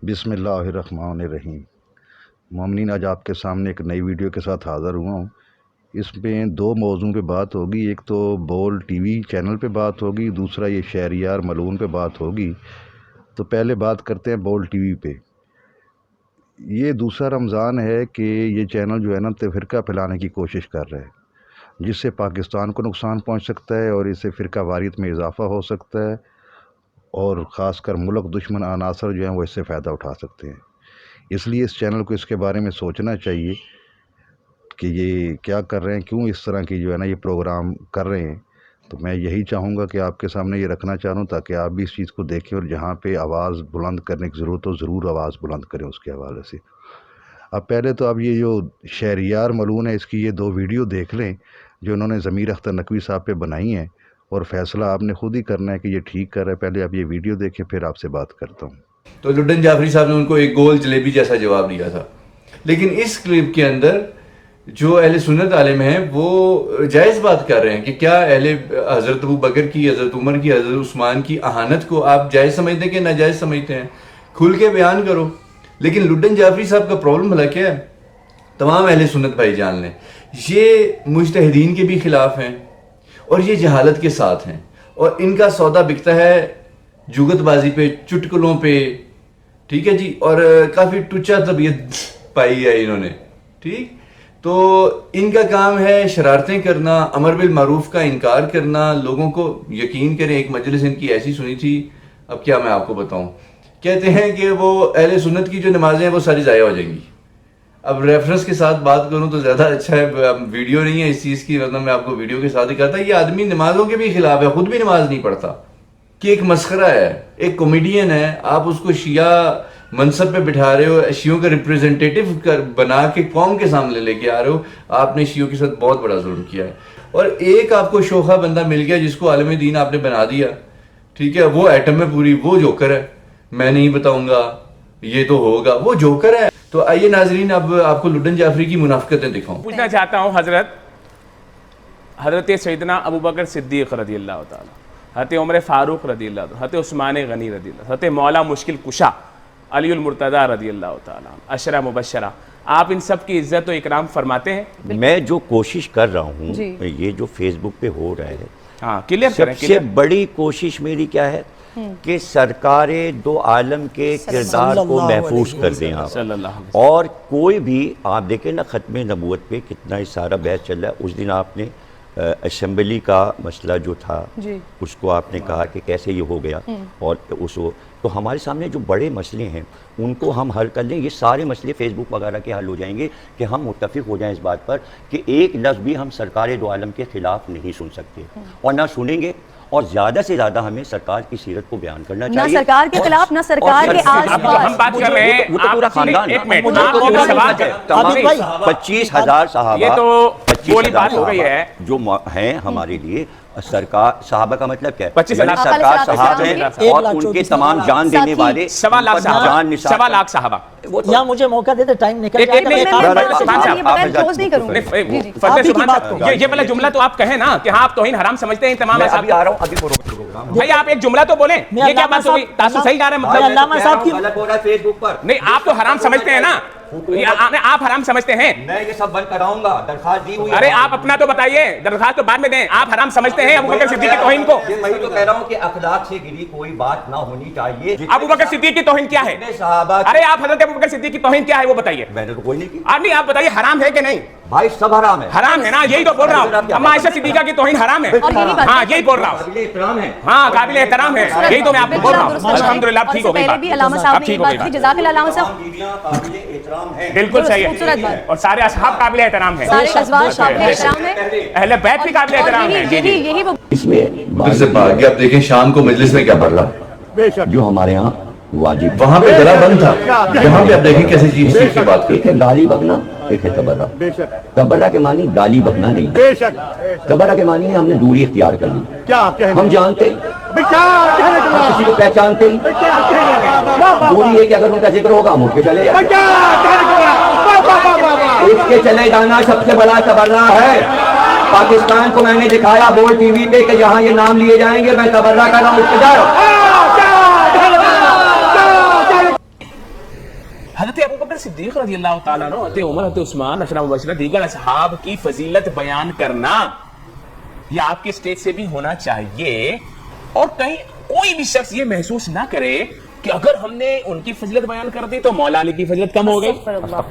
بسم اللہ الرحمن الرحیم۔ مومنین، آج آپ کے سامنے ایک نئی ویڈیو کے ساتھ حاضر ہوا ہوں۔ اس میں دو موضوع پہ بات ہوگی، ایک تو بول ٹی وی چینل پہ بات ہوگی، دوسرا یہ شہریار ملعون پہ بات ہوگی۔ تو پہلے بات کرتے ہیں بول ٹی وی پہ۔ یہ دوسرا رمضان ہے کہ یہ چینل جو ہے نا فرقہ پھیلانے کی کوشش کر رہا ہے، جس سے پاکستان کو نقصان پہنچ سکتا ہے اور اس سے فرقہ واریت میں اضافہ ہو سکتا ہے، اور خاص کر ملک دشمن عناصر جو ہیں وہ اس سے فائدہ اٹھا سکتے ہیں۔ اس لیے اس چینل کو اس کے بارے میں سوچنا چاہیے کہ یہ کیا کر رہے ہیں، کیوں اس طرح کی جو ہے نا یہ پروگرام کر رہے ہیں۔ تو میں یہی چاہوں گا کہ آپ کے سامنے یہ رکھنا چاہ رہا ہوں تاکہ آپ بھی اس چیز کو دیکھیں، اور جہاں پہ آواز بلند کرنے کی ضرورت ہو ضرور آواز بلند کریں اس کے حوالے سے۔ اب پہلے تو اب یہ جو شہریار ملعون ہے، اس کی یہ دو ویڈیو دیکھ لیں جو انہوں نے ضمیر اختر نقوی صاحب پہ بنائی ہیں، اور فیصلہ آپ نے خود ہی کرنا ہے کہ یہ ٹھیک کر رہا ہے۔ پہلے آپ یہ ویڈیو دیکھیں، پھر آپ سے بات کرتا ہوں۔ تو لڈن جعفری صاحب نے ان کو ایک گول جلیبی جیسا جواب دیا تھا، لیکن اس کلپ کے اندر جو اہل سنت عالم ہیں وہ جائز بات کر رہے ہیں کہ کیا اہل حضرت ابو بکر کی، حضرت عمر کی، حضرت عثمان کی اہانت کو آپ جائز سمجھتے ہیں کہ ناجائز سمجھتے ہیں؟ کھل کے بیان کرو۔ لیکن لڈن جعفری صاحب کا پرابلم بھلا کیا ہے؟ تمام اہل سنت بھائی جان لیں، یہ مجتہدین کے بھی خلاف ہیں اور یہ جہالت کے ساتھ ہیں، اور ان کا سودا بکتا ہے جگت بازی پہ، چٹکلوں پہ، ٹھیک ہے جی، اور کافی ٹچا طبیعت پائی ہے انہوں نے، ٹھیک۔ تو ان کا کام ہے شرارتیں کرنا، امر بالمعروف کا انکار کرنا، لوگوں کو یقین کریں۔ ایک مجلس ان کی ایسی سنی تھی، اب کیا میں آپ کو بتاؤں، کہتے ہیں کہ وہ اہل سنت کی جو نمازیں ہیں وہ ساری ضائع ہو جائیں گی۔ اب ریفرنس کے ساتھ بات کروں تو زیادہ اچھا ہے، ویڈیو نہیں ہے اس چیز کی، ورنہ میں آپ کو ویڈیو کے ساتھ ہی کہتا۔ یہ آدمی نمازوں کے بھی خلاف ہے، خود بھی نماز نہیں پڑھتا، کہ ایک مسخرہ ہے، ایک کامیڈین ہے۔ آپ اس کو شیعہ منصب پہ بٹھا رہے ہو، شیعوں کا ریپریزنٹیٹو بنا کے قوم کے سامنے لے کے آ رہے ہو۔ آپ نے شیعوں کے ساتھ بہت بڑا ظلم کیا ہے، اور ایک آپ کو شوخہ بندہ مل گیا جس کو عالم دین آپ نے بنا دیا، ٹھیک ہے۔ وہ ایٹم میں پوری، وہ جوکر ہے، میں نہیں بتاؤں گا یہ تو ہوگا، وہ جوکر ہے۔ تو آئیے ناظرین، اب آپ کو لڈن جعفری کی منافقتیں دکھاؤں۔ پوچھنا چاہتا ہوں حضرت سیدنا ابو بکر صدیق رضی اللہ تعالیٰ، حضرت عمر فاروق رضی اللہ تعالیٰ، حضرت عثمان غنی رضی اللہ، حضرت مولا مشکل کشا علی المرتضیٰ رضی اللہ تعالیٰ، عشرہ مبشرہ، آپ ان سب کی عزت و اکرام فرماتے ہیں؟ میں جو کوشش کر رہا ہوں، یہ جو فیس بک پہ ہو رہا ہے، ہاں کلیئر کریں۔ سب سے بڑی کوشش میری کیا ہے کہ سرکار دو عالم کے کردار کو محفوظ کر دیں آپ، اور کوئی بھی آپ دیکھیں نا ختم نبوت پہ کتنا ہی سارا بحث چل رہا ہے۔ اس دن آپ نے اسمبلی کا مسئلہ جو تھا اس کو آپ نے کہا کہ کیسے یہ ہو گیا، اور تو ہمارے سامنے جو بڑے مسئلے ہیں ان کو ہم حل کر لیں، یہ سارے مسئلے فیس بک وغیرہ کے حل ہو جائیں گے کہ ہم متفق ہو جائیں اس بات پر کہ ایک لفظ بھی ہم سرکار دو عالم کے خلاف نہیں سن سکتے، اور نہ سنیں گے، اور زیادہ سے زیادہ ہمیں سرکار کی سیرت کو بیان کرنا چاہیے، نہ سرکار کے خلاف نہ سرکار کے آس پاس۔ ہم بات کر رہے ہیں، وہ تو پورا خاندان ہے، 25,000 صحابہ، یہ تو بولی بات ہو گئی ہے جو ہیں ہمارے لیے سرکار۔ صحابہ کا مطلب کیا ہے؟ 25,000 سرکار صحابہ ہیں، اور ان کے تمام جان دینے والے 1.25 لاکھ صحابہ۔ یہاں مجھے موقع دیتے، ٹائم نکل ایک منٹ، یہ والا جملہ تو آپ کہیں نا کہ ہاں آپ توہین حرام سمجھتے ہیں تمام۔ ابھی آ رہا ہوں، ابھی پروگرام بھائی آپ ایک جملہ تو بولیں، یہ کیا بات ہوئی؟ تاسو صحیح کہہ رہے ہیں، مطلب علامہ صاحب کی غلط ہو رہا ہے فیس بک پر۔ نہیں، آپ تو حرام سمجھتے ہیں نا، آپ حرام سمجھتے ہیں۔ میں یہ سب بند کراؤں گا، درخواست دی ہوئی ہے۔ ارے آپ اپنا تو بتائیے، درخواست تو بعد میں دیں۔ آپ حرام سمجھتے ہیں ابو بکر صدیق کی توہین کو؟ میں تو کہہ رہا ہوں کہ اخلاق سے گری کوئی بات نہ ہونی چاہیے۔ ابو بکر صدیق کی توہین کیا ہے؟ ارے آپ حضرت ابو بکر صدیق کی توہین کیا ہے وہ بتائیے۔ میں نے تو کوئی نہیں کی نہیں، آپ بتائیے حرام ہے کہ نہیں؟ بھائی سب حرام ہے، حرام ہے نا، یہی تو بول رہا ہوں۔ اما عائشہ صدیقہ کی توہین حرام ہے، ہاں یہی بول رہا ہوں، قابل احترام ہے، ہاں قابل احترام ہے، یہی تو میں آپ کو بول رہا ہوں۔ الحمدللہ اب ٹھیک ہو گئی بات، علامہ صاحب اب ٹھیک ہو گئی بات، جزاک اللہ علامہ صاحب، قابل احترام ہے، بالکل صحیح ہے، اور سارے اصحاب قابل احترام ہیں، سارے ازواج قابل احترام ہیں، اہل بیت بھی قابل احترام ہیں۔ یہی وہ اس میں پھر سے بات کہ آپ دیکھیں شام کو مجلس میں کیا پڑھ رہا، جو ہمارے ہاں واجب، وہاں پہ گلا بند تھا، یہاں پہ آپ دیکھیں کیسے چیز کی بات ایک ہے گالی بکنا، ایک ہے تبرہ۔ تبرہ کے معنی گالی بکنا نہیں، تبرہ کے معنی ہے ہم نے دوری اختیار کر لی، ہم جانتے ہم کسی کو پہچانتے ہی، دوری ہے کہ اگر ان کا ذکر ہوگا ہم اٹھ کے چلے جائیں، اٹھ کے چلے جانا سب سے بڑا تبرہ ہے۔ پاکستان کو میں نے دکھایا بول ٹی وی پہ کہ جہاں یہ نام لیے جائیں گے میں تبرہ کر رہا ہوں، اٹھ کے جا رہا ہوں۔ صدیق رضی اللہ تعالیٰ عنہ، حضرت عمر، حضرت عثمان، عشرہ مبشرہ، دیگر اصحاب کی فضیلت بیان کرنا یہ آپ کے اسٹیج سے بھی ہونا چاہیے، اور کہیں کوئی بھی شخص یہ محسوس نہ کرے کہ اگر ہم نے ان کی فضیلت بیان کر دی تو مولا علی کی فضیلت کم ہو گئی،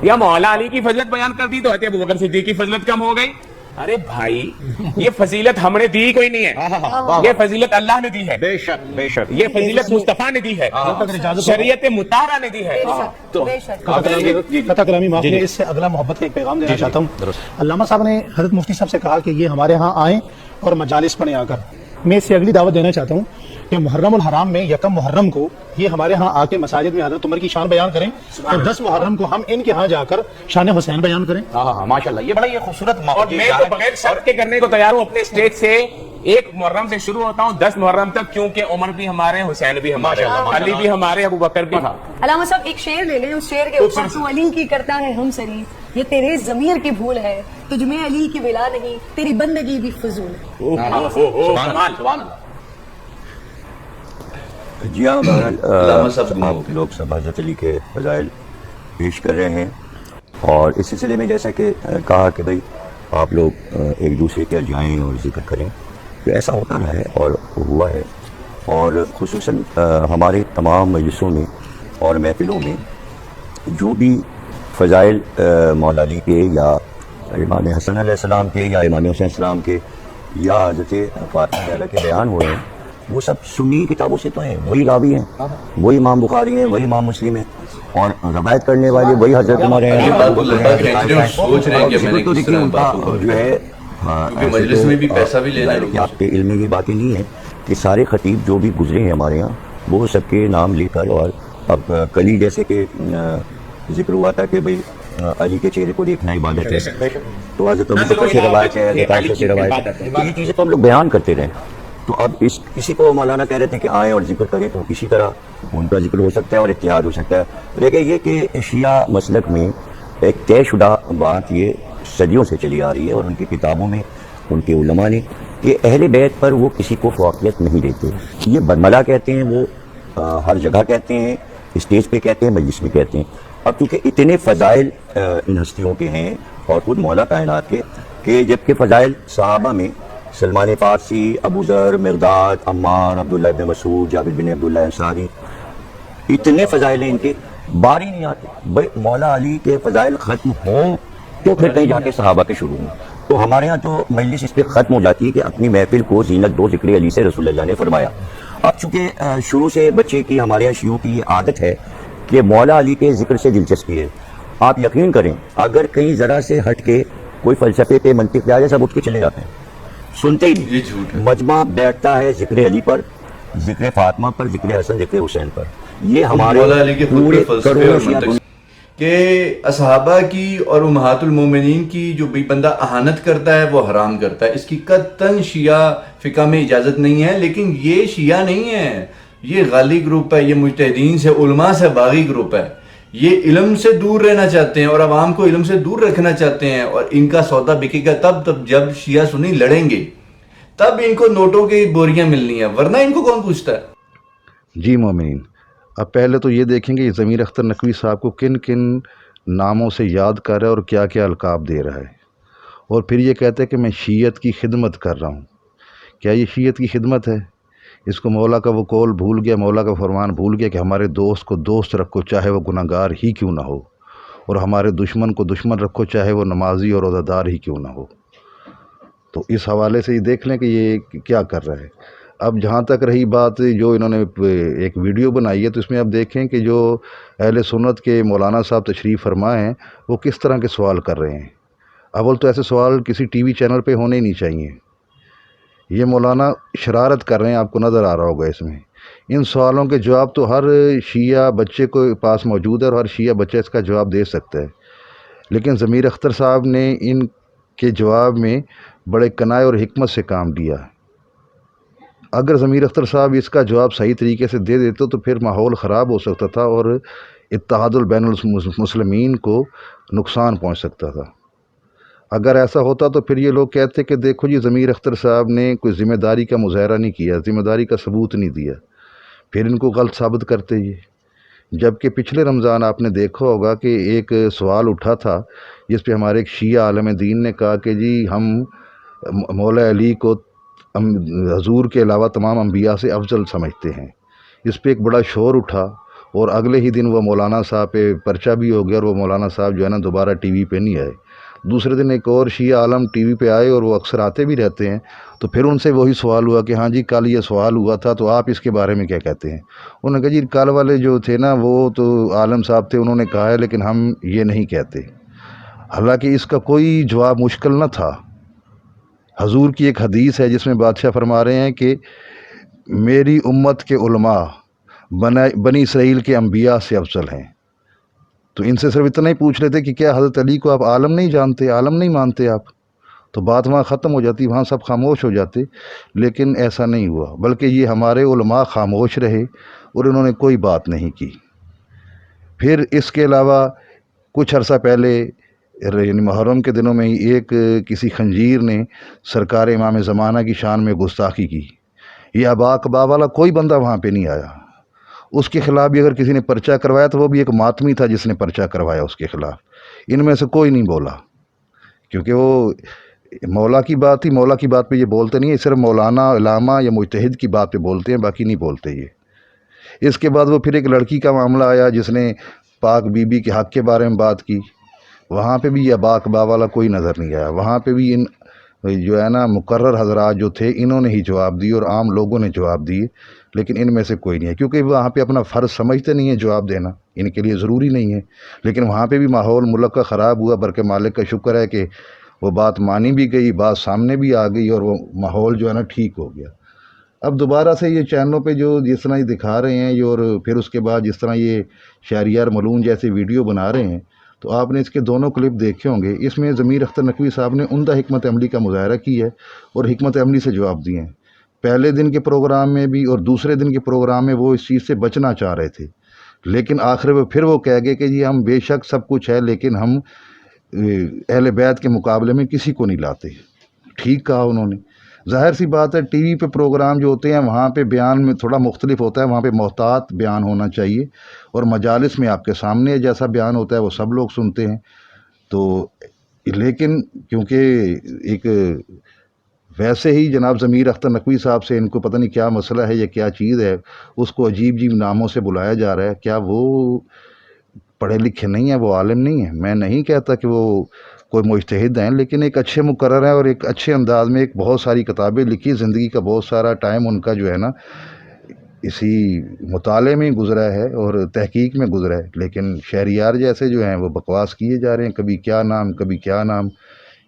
یا مولا علی کی فضیلت بیان کر دی تو حضرت ابوبکر صدیق کی فضیلت کم ہو گئی۔ ارے بھائی، یہ فضیلت ہم نے دی کوئی نہیں ہے، یہ فضیلت اللہ نے دی ہے، بے شک بے شک، یہ فضیلت مصطفیٰ نے دی ہے، شریعت مطہرہ نے دی ہے۔ تو قطع کلامی معاف کیجیے، اس سے اگلا محبت کا ایک پیغام دینا چاہتا ہوں۔ علامہ صاحب نے حضرت مفتی صاحب سے کہا کہ یہ ہمارے ہاں آئیں اور مجالس پڑھیں آ کر۔ میں اس سے اگلی دعوت دینا چاہتا ہوں کہ محرم الحرام میں یکم محرم کو یہ ہمارے ہاں آ کے مساجد میں حضرت عمر کی شان بیان کریں، اور 10 محرم کو ہم ان کے ہاں جا کر شان حسین بیان کریں۔ ہاں ماشاءاللہ، یہ بڑا یہ خوبصورت اور میں تو بغیر شرط کے کرنے کو تیار ہوں، اپنے اسٹیج سے 1 محرم سے شروع ہوتا ہوں 10 محرم تک، کیونکہ عمر بھی ہمارے، حسین بھی ہمارے، علی بھی ہمارے، ابو بکر بھی۔ علامہ صاحب ایک شعر لے لیں، اس شعر کے اوپر تو علی کی کرتا ہے ہم سری، یہ تیرے ضمیر کی بھول ہے، تجھ میں علی کی ولا نہیں، تیری بندگی بھی فضول ہے۔ جی ہاں، علامہ صاحب آپ لوگ سب حضرت علی کے فضائل پیش کر رہے ہیں، اور اس سلسلے میں جیسا کہ کہا کہ بھائی آپ لوگ ایک دوسرے کے جائیں اور ذکر کریں، تو ایسا ہوتا رہا ہے اور ہوا ہے، اور خصوصاً ہمارے تمام مجلسوں میں اور محفلوں میں جو بھی فضائل مولا علی کے یا امام حسن علیہ السلام کے یا امام حسین السلام کے یا حضرت فاطمہ زہرا کے بیان ہوئے ہیں، وہ سب سنی کتابوں سے تو ہیں، وہی راوی ہیں، وہی امام بخاری ہیں، وہی امام مسلم ہیں، اور روایت کرنے والے وہی حضرت عمر ہیں۔ سوچ رہے ہیں کہ میں نے تو کس دیکھیے طرح ان کا باتوں کو، جو ہے مجلس میں بھی پیسہ بھی لینا ہے۔ آپ کے علم میں یہ باتیں نہیں ہیں کہ سارے خطیب جو بھی گزرے ہیں ہمارے یہاں وہ سب کے نام لے کر، اور اب کلی جیسے کہ ذکر ہوا تھا کہ بھئی علی کے چہرے کو دیکھنا عبادت ہے، تو حضرت ابوبکر سے روایت ہے، حضرت عائشہ سے روایت ہے، تو یہ چیزیں تو ہم لوگ بیان کرتے رہے۔ تو اب کسی کو مولانا کہہ رہے تھے کہ آئیں اور ذکر کریں، تو کسی طرح ان کا ذکر ہو سکتا ہے اور اتحاد ہو سکتا ہے، لیکن یہ کہ شیعہ مسلک میں ایک طے شدہ بات یہ صدیوں سے چلی آ رہی ہے، اور ان کی کتابوں میں ان کے علماء نے کہ اہل بیت پر وہ کسی کو فوقیت نہیں دیتے، یہ برملا کہتے ہیں، وہ ہر جگہ کہتے ہیں، اسٹیج پہ کہتے ہیں، مجلس میں کہتے ہیں۔ اب چونکہ اتنے فضائل ان ہستیوں کے ہیں اور خود مولا کائنات کے، کہ جبکہ فضائل صحابہ میں سلمان فارسی، ابو ذر، مقداد، عمار، عبداللہ بن مسعود، جابر بن عبداللہ انصاری، اتنے فضائل ہیں ان کے، بار ہی نہیں آتے۔ بھائی مولا علی کے فضائل ختم ہوں تو پھر کہیں جا کے صحابہ کے شروع ہوں، تو ہمارے ہاں تو مجلس اس پہ ختم ہو جاتی ہے کہ اپنی محفل کو زینت دو ذکر علی سے رسول اللہ نے فرمایا۔ اب چونکہ شروع سے بچے کی، ہمارے یہاں شیعوں کی یہ عادت ہے کہ مولا علی کے ذکر سے دلچسپی ہے، آپ یقین کریں اگر کہیں ذرا سے ہٹ کے کوئی فلسفے پہ منطق پہ آ جائے سب اٹھ کے چلے جاتے ہیں، سنتے ہی یہ جھوٹ ہے۔ نہیں۔ مجمع بیٹھتا ہے ذکر علی پر، ذکر فاطمہ پر، ذکر حسن، ذکر حسین پر، یہ ہمارے مولا علی کے خود پورے کے فلسفے کروڑوں اور شیعہ منطق کہ اصحابہ کی اور امہات المومنین کی جو بھی بندہ اہانت کرتا ہے وہ حرام کرتا ہے، اس کی قطعاً شیعہ فقہ میں اجازت نہیں ہے، لیکن یہ شیعہ نہیں ہے، یہ غالی گروپ ہے، یہ مجتہدین سے، علماء سے باغی گروپ ہے، یہ علم سے دور رہنا چاہتے ہیں اور عوام کو علم سے دور رکھنا چاہتے ہیں، اور ان کا سودا بکے گا تب جب شیعہ سنی لڑیں گے، تب ان کو نوٹوں کی بوریاں ملنی ہیں، ورنہ ان کو کون پوچھتا ہے۔ جی مومنین، اب پہلے تو یہ دیکھیں گے ضمیر اختر نقوی صاحب کو کن کن ناموں سے یاد کر رہا ہے اور کیا کیا القاب دے رہا ہے، اور پھر یہ کہتا ہے کہ میں شیعت کی خدمت کر رہا ہوں۔ کیا یہ شیعت کی خدمت ہے؟ اس کو مولا کا وہ قول بھول گیا، مولا کا فرمان بھول گیا کہ ہمارے دوست کو دوست رکھو چاہے وہ گناہ گار ہی کیوں نہ ہو، اور ہمارے دشمن کو دشمن رکھو چاہے وہ نمازی اور روزہ دار ہی کیوں نہ ہو۔ تو اس حوالے سے یہ دیکھ لیں کہ یہ کیا کر رہا ہے۔ اب جہاں تک رہی بات جو انہوں نے ایک ویڈیو بنائی ہے، تو اس میں آپ دیکھیں کہ جو اہل سنت کے مولانا صاحب تشریف فرما ہیں وہ کس طرح کے سوال کر رہے ہیں۔ اول تو ایسے سوال کسی ٹی وی چینل پہ ہونے ہی نہیں چاہیے، یہ مولانا شرارت کر رہے ہیں، آپ کو نظر آ رہا ہوگا اس میں۔ ان سوالوں کے جواب تو ہر شیعہ بچے کو پاس موجود ہے اور ہر شیعہ بچہ اس کا جواب دے سکتا ہے، لیکن ضمیر اختر صاحب نے ان کے جواب میں بڑے کنائے اور حکمت سے کام لیا۔ اگر ضمیر اختر صاحب اس کا جواب صحیح طریقے سے دے دیتے تو پھر ماحول خراب ہو سکتا تھا اور اتحاد البین المسلمین کو نقصان پہنچ سکتا تھا۔ اگر ایسا ہوتا تو پھر یہ لوگ کہتے کہ دیکھو جی ضمیر اختر صاحب نے کوئی ذمہ داری کا مظاہرہ نہیں کیا، ذمہ داری کا ثبوت نہیں دیا، پھر ان کو غلط ثابت کرتے جبکہ پچھلے رمضان آپ نے دیکھا ہوگا کہ ایک سوال اٹھا تھا جس پہ ہمارے ایک شیعہ عالم دین نے کہا کہ جی ہم مولا علی کو حضور کے علاوہ تمام انبیاء سے افضل سمجھتے ہیں. اس پہ ایک بڑا شور اٹھا اور اگلے ہی دن وہ مولانا صاحب پہ پرچہ بھی ہو گیا اور وہ مولانا صاحب جو ہے نا دوبارہ ٹی وی پہ نہیں آئے. دوسرے دن ایک اور شیعہ عالم ٹی وی پہ آئے اور وہ اکثر آتے بھی رہتے ہیں. تو پھر ان سے وہی سوال ہوا کہ ہاں جی کل یہ سوال ہوا تھا تو آپ اس کے بارے میں کیا کہتے ہیں. انہوں نے کہا جی کل والے جو تھے نا وہ تو عالم صاحب تھے, انہوں نے کہا ہے لیکن ہم یہ نہیں کہتے. حالانکہ اس کا کوئی جواب مشکل نہ تھا. حضور کی ایک حدیث ہے جس میں بادشاہ فرما رہے ہیں کہ میری امت کے علماء بنی اسرائیل کے انبیاء سے افضل ہیں. تو ان سے صرف اتنا ہی پوچھ لیتے کہ کیا حضرت علی کو آپ عالم نہیں جانتے, عالم نہیں مانتے آپ, تو بات وہاں ختم ہو جاتی, وہاں سب خاموش ہو جاتے. لیکن ایسا نہیں ہوا, بلکہ یہ ہمارے علماء خاموش رہے اور انہوں نے کوئی بات نہیں کی. پھر اس کے علاوہ کچھ عرصہ پہلے یعنی محرم کے دنوں میں ہی ایک کسی خنزیر نے سرکار امام زمانہ کی شان میں گستاخی کی. یہ ابا کبا والا کوئی بندہ وہاں پہ نہیں آیا. اس کے خلاف بھی اگر کسی نے پرچہ کروایا تو وہ بھی ایک ماتمی تھا جس نے پرچہ کروایا اس کے خلاف. ان میں سے کوئی نہیں بولا کیونکہ وہ مولا کی بات تھی. مولا کی بات پہ یہ بولتے نہیں ہیں, صرف مولانا علامہ یا مجتہد کی بات پہ بولتے ہیں, باقی نہیں بولتے یہ. اس کے بعد وہ پھر ایک لڑکی کا معاملہ آیا جس نے پاک بی بی کے حق کے بارے میں بات کی. وہاں پہ بھی یہ ابا کبا والا کوئی نظر نہیں آیا. وہاں پہ بھی ان جو ہے نا مقرر حضرات جو تھے انہوں نے ہی جواب دی اور عام لوگوں نے جواب دیے, لیکن ان میں سے کوئی نہیں ہے کیونکہ وہاں پہ اپنا فرض سمجھتے نہیں ہیں جواب دینا, ان کے لیے ضروری نہیں ہے. لیکن وہاں پہ بھی ماحول ملک کا خراب ہوا, برکہ مالک کا شکر ہے کہ وہ بات مانی بھی گئی, بات سامنے بھی آ گئی اور وہ ماحول جو ہے نا ٹھیک ہو گیا. اب دوبارہ سے یہ چینلوں پہ جو جس طرح یہ دکھا رہے ہیں اور پھر اس کے بعد جس طرح یہ شہریار ملون جیسے ویڈیو بنا رہے ہیں, تو آپ نے اس کے دونوں کلپ دیکھے ہوں گے. اس میں ضمیر اختر نقوی صاحب نے عمدہ حکمت عملی کا مظاہرہ کی ہے اور حکمت عملی سے جواب دیے ہیں. پہلے دن کے پروگرام میں بھی اور دوسرے دن کے پروگرام میں وہ اس چیز سے بچنا چاہ رہے تھے, لیکن آخر میں پھر وہ کہہ گئے کہ جی ہم بے شک سب کچھ ہے لیکن ہم اہل بیت کے مقابلے میں کسی کو نہیں لاتے. ٹھیک کہا انہوں نے. ظاہر سی بات ہے ٹی وی پہ پروگرام جو ہوتے ہیں وہاں پہ بیان میں تھوڑا مختلف ہوتا ہے, وہاں پہ محتاط بیان ہونا چاہیے, اور مجالس میں آپ کے سامنے جیسا بیان ہوتا ہے وہ سب لوگ سنتے ہیں. تو لیکن کیونکہ ایک ویسے ہی جناب ضمیر اختر نقوی صاحب سے ان کو پتہ نہیں کیا مسئلہ ہے یا کیا چیز ہے, اس کو عجیب عجیب ناموں سے بلایا جا رہا ہے. کیا وہ پڑھے لکھے نہیں ہیں, وہ عالم نہیں ہیں؟ میں نہیں کہتا کہ وہ کوئی مجتہد ہیں, لیکن ایک اچھے مقرر ہیں اور ایک اچھے انداز میں ایک بہت ساری کتابیں لکھی. زندگی کا بہت سارا ٹائم ان کا جو ہے نا اسی مطالعے میں گزرا ہے اور تحقیق میں گزرا ہے. لیکن شہریار جیسے جو ہیں وہ بکواس کیے جا رہے ہیں, کبھی کیا نام کبھی کیا نام.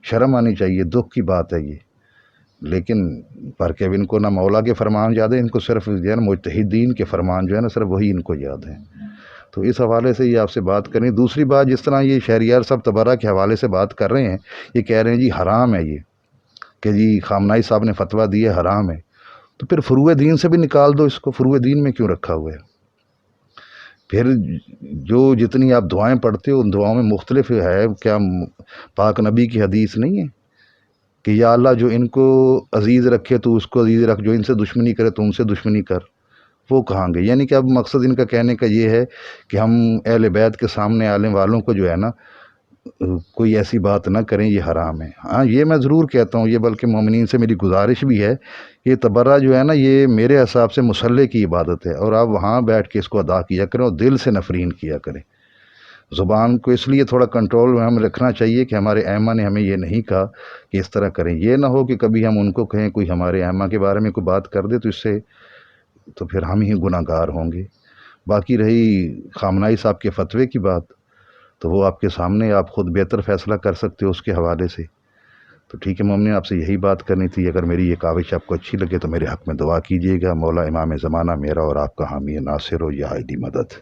شرم آنی چاہیے, دکھ کی بات ہے یہ. لیکن پر کہ ان کو نہ مولا کے فرمان یاد ہے, ان کو صرف جو ہے نا مجتہدین کے فرمان جو ہے نا صرف وہی ان کو یاد ہیں. تو اس حوالے سے یہ آپ سے بات کریں. دوسری بات, جس طرح یہ شہریار صاحب تبرہ کے حوالے سے بات کر رہے ہیں, یہ کہہ رہے ہیں جی حرام ہے یہ, کہ جی خامنائی صاحب نے فتویٰ دی ہے حرام ہے. تو پھر فروع دین سے بھی نکال دو اس کو. فروع دین میں کیوں رکھا ہوا ہے؟ پھر جو جتنی آپ دعائیں پڑھتے ہو ان دعاؤں میں مختلف ہے. کیا پاک نبی کی حدیث نہیں ہے کہ یا اللہ جو ان کو عزیز رکھے تو اس کو عزیز رکھ, جو ان سے دشمنی کرے تو ان سے دشمنی کر. وہ کہاں گے؟ یعنی کہ اب مقصد ان کا کہنے کا یہ ہے کہ ہم اہل بیت کے سامنے عالم والوں کو جو ہے نا کوئی ایسی بات نہ کریں, یہ حرام ہے. ہاں یہ میں ضرور کہتا ہوں, یہ بلکہ مومنین سے میری گزارش بھی ہے, یہ تبرہ جو ہے نا یہ میرے حساب سے مصلی کی عبادت ہے, اور آپ وہاں بیٹھ کے اس کو ادا کیا کریں اور دل سے نفرین کیا کریں. زبان کو اس لیے تھوڑا کنٹرول میں ہم رکھنا چاہیے کہ ہمارے ائمہ نے ہمیں یہ نہیں کہا کہ اس طرح کریں. یہ نہ ہو کہ کبھی ہم ان کو کہیں, کوئی ہمارے ائمہ کے بارے میں کوئی بات کر دے تو اس سے تو پھر ہم ہی گناہ گار ہوں گے. باقی رہی خامنائی صاحب کے فتوے کی بات, تو وہ آپ کے سامنے, آپ خود بہتر فیصلہ کر سکتے ہو اس کے حوالے سے. تو ٹھیک ہے مومنین, آپ سے یہی بات کرنی تھی. اگر میری یہ کاوش آپ کو اچھی لگے تو میرے حق میں دعا کیجیے گا. مولا امام زمانہ میرا اور آپ کا حامی ناصر ہو یا عیدی مدد.